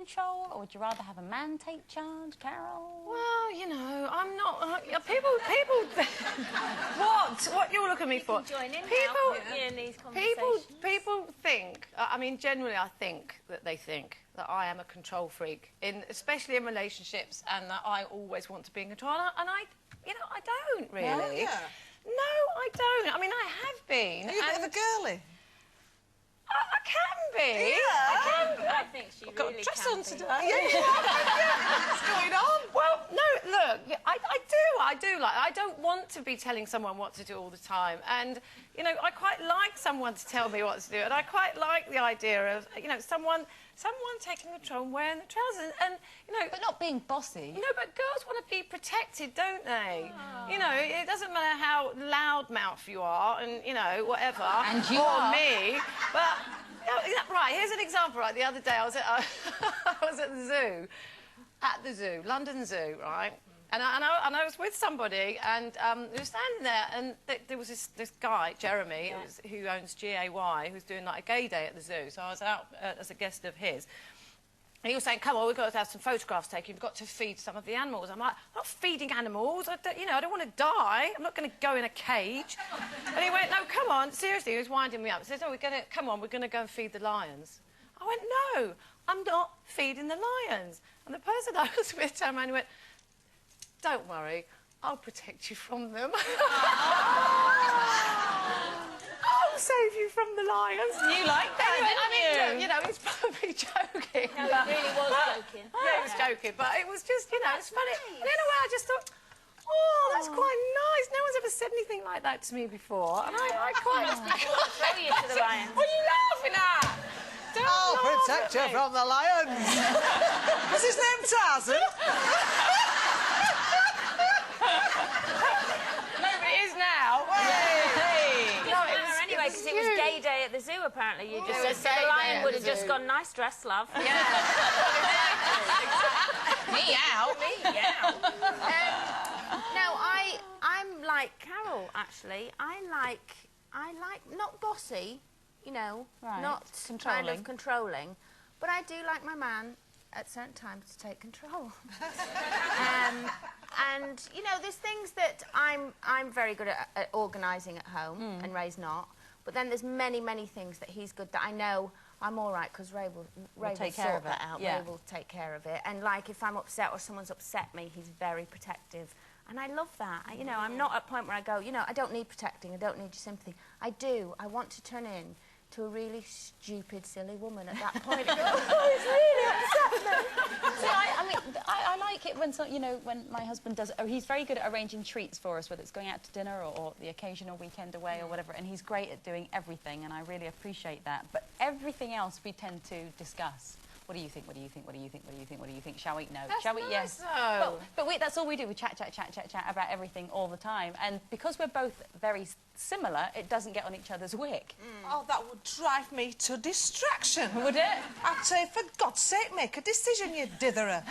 control, or would you rather have a man take charge, Carol? Well, you know, I'm not... people what you look at me for? Join in in these conversations. People think... I mean, generally, I think that they think that I am a control freak, especially in relationships, and that I always want to be in control. And I don't really. Oh, yeah. No, I don't. I mean, I have been. Are you a bit of a girly? I can be. Yeah. I can. I think she Got really a dress can on be. today. Yeah. What's going on? Well, no, look, I do like... I don't want to be telling someone what to do all the time. And, you know, I quite like someone to tell me what to do. And I quite like the idea of, you know, someone taking control and wearing the trousers. And, you know... But not being bossy. No, but girls want to be protected, don't they? Oh. You know, it doesn't matter how loudmouth you are and, you know, whatever. And you or are. me. But, you know, right, here's an example, right? The other day I was at, I was at the zoo, London Zoo, right? And I was with somebody, and we were standing there, and there was this guy, Jeremy, who owns GAY, who's doing, like, a gay day at the zoo. So I was out as a guest of his. And he was saying, come on, we've got to have some photographs taken. We've got to feed some of the animals. I'm like, I'm not feeding animals. I don't want to die. I'm not going to go in a cage. And he went, no, come on, seriously. He was winding me up. He said, oh, come on, we're going to go and feed the lions. I went, no, I'm not feeding the lions. And the person I was with turned around and went, don't worry, I'll protect you from them. I'll save you from the lions. You like that, anyway, you know, he's probably joking. No, he really was joking. Yeah, he was joking, but it was just, you know, it's funny. And in a way, I just thought, oh, that's quite nice. No one's ever said anything like that to me before. And I quite... Throw you to the lions. What are you laughing at? Don't I'll laugh protect at you me. from the lions. Was his name Tarzan? No, but it is now. Anyway, because it was gay day at the zoo, apparently. You just it was said gay the day lion at would the have just zoo. gone, nice dress, love. Yeah. Meow. Meow. No, I'm like Carol, actually. I like not bossy, you know, Right. not kind Controlling. of controlling, but I do like my man at certain times to take control. And you know, there's things that I'm very good at organising at home, and Ray's not. But then there's many things that he's good that I know I'm all right because Ray will take care sort of it. that out. Yeah. Ray will take care of it. And like if I'm upset or someone's upset me, he's very protective. And I love that. You know, I'm not at a point where I go, you know, I don't need protecting, I don't need your sympathy. I do. I want to turn in to a really stupid, silly woman at that point. And go, oh, he's really upset me. So I mean, I like it when, you know, when my husband does... he's very good at arranging treats for us, whether it's going out to dinner or the occasional weekend away or whatever, and he's great at doing everything, and I really appreciate that. But everything else we tend to discuss. What do you think? What do you think? What do you think? What do you think? What do you think? Shall we? No. That's Shall we? nice, Yes. though. But that's all we do. We chat about everything all the time. And because we're both very similar, it doesn't get on each other's wick. Oh, that would drive me to distraction. Would it? I'd say, for God's sake, make a decision, you ditherer.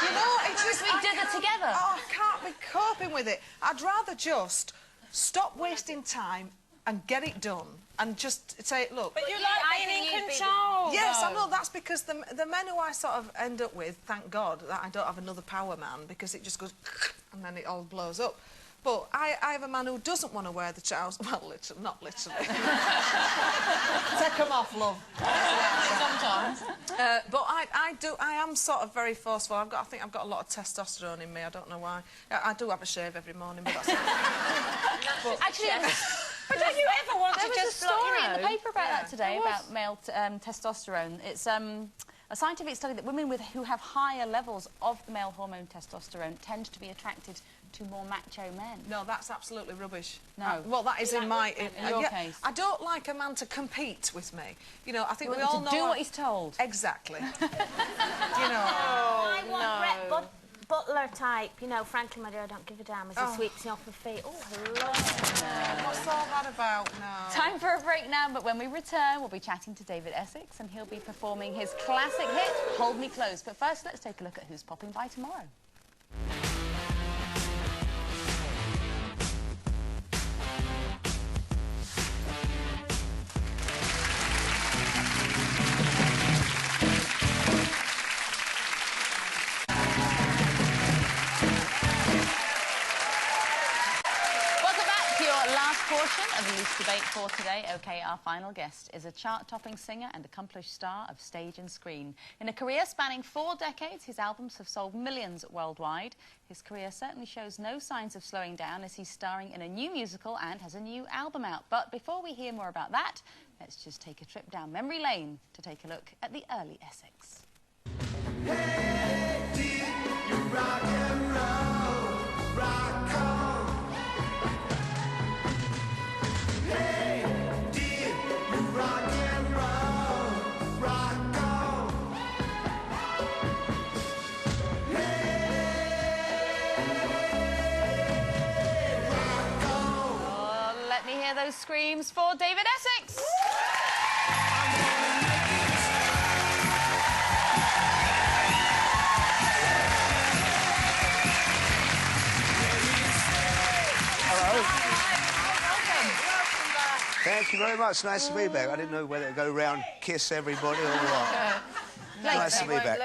You know, it's just... We dither together. Oh, I can't be coping with it. I'd rather just stop wasting time and get it done and just say, look... But you I like think being in you'd be control. Yes, I know, that's because the men who I sort of end up with, thank God that I don't have another power man, because it just goes and then it all blows up. But I have a man who doesn't want to wear the trousers. Well, literally, not literally. Take them off, love. Sometimes. But I am sort of very forceful. I think I've got a lot of testosterone in me. I don't know why. I do have a shave every morning, but that's... Actually... But don't you ever want There to was just a story you in the know? paper about that today, about male testosterone. It's a scientific study that women who have higher levels of the male hormone testosterone tend to be attracted to more macho men. No, that's absolutely rubbish. No. Well, that is in my... In your case. I don't like a man to compete with me. You know, I think You we want all him know... to do what he's told. Exactly. You know... I want Brett Butler type, you know, Franklin, my dear, I don't give a damn as he sweeps me off my feet. Oh, hello. What's all that about? No. Time for a break now, but when we return, we'll be chatting to David Essex, and he'll be performing his classic hit, Hold Me Close. But first, let's take a look at who's popping by tomorrow. Debate for today. OK, our final guest is a chart-topping singer and accomplished star of stage and screen. In a career spanning 4 decades, his albums have sold millions worldwide. His career certainly shows no signs of slowing down as he's starring in a new musical and has a new album out. But before we hear more about that, let's just take a trip down memory lane to take a look at the early Essex. Hey, dear, you rock and roll, rock on. Hey, dear, you rock and roll, rock on. Hey, rock on. Oh, let me hear those screams for David Essex. Thank you very much. Nice to be back. I didn't know whether to go round, kiss everybody or what. Nice to be back.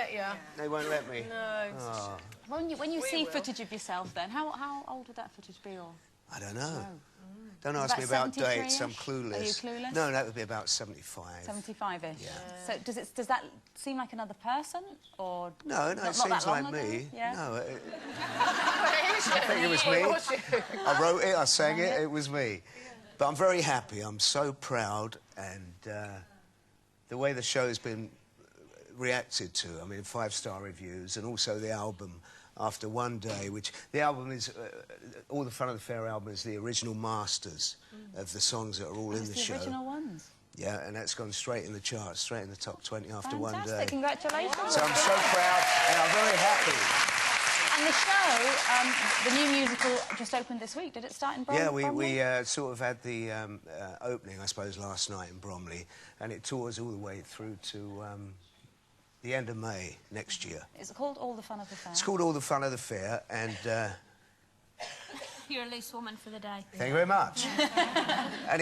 They won't let me. No. Oh, When you see footage of yourself then, how old would that footage be? Or? I don't know. No. Don't Is ask me about 73-ish? dates. I'm clueless. Are you clueless? No, that would be about 75. 75-ish. Yeah. So does that seem like another person, or No, not it seems that long like ago? me. Yeah. No, I think it was me. I wrote it, I sang it, it was me. But I'm very happy. I'm so proud, and the way the show's been reacted to. I mean, 5-star reviews, and also the album. After one day, which the album is, All the Fun of the Fair album is the original masters of the songs that are all in the show. The original ones. Yeah, and that's gone straight in the charts, straight in the top 20 after one Fantastic, day. congratulations. So I'm so proud, and I'm very happy. And the show, the new musical just opened this week. Did it start in Bromley? Yeah, we sort of had the opening, I suppose, last night in Bromley, and it tours all the way through to the end of May next year. Is it called All the Fun of the Fair? It's called All the Fun of the Fair, and... You're a loose woman for the day. Thank you very much. And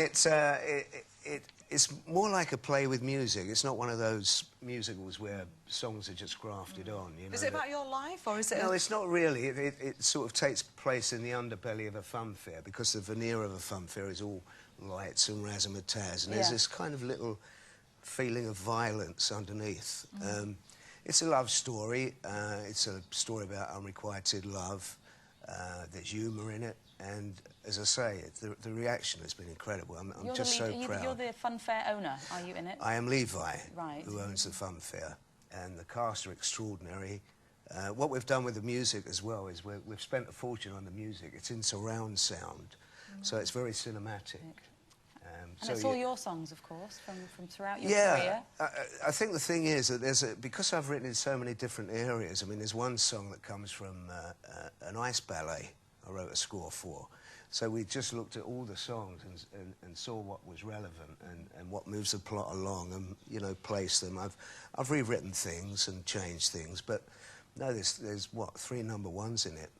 it's more like a play with music. It's not one of those musicals where songs are just grafted on. You know, Is it about your life, or is it... No, it's not really. It sort of takes place in the underbelly of a fun fair, because the veneer of a fun fair is all lights and razzmatazz, and there's this kind of little feeling of violence underneath. It's a love story. It's a story about unrequited love. There's humour in it, and as I say, the reaction has been incredible. I'm just so proud. You're the fun fair owner, are you in it? I am Levi, Right. who owns the fun fair, and the cast are extraordinary. What we've done with the music as well is we've spent a fortune on the music. It's in surround sound, so it's very cinematic. And it's all your songs, of course, from throughout your career. career. I think the thing is that because I've written in so many different areas, I mean, there's one song that comes from an ice ballet I wrote a score for. So we just looked at all the songs and saw what was relevant and what moves the plot along and, you know, placed them. I've rewritten things and changed things, but no, there's what, 3 number 1s in it.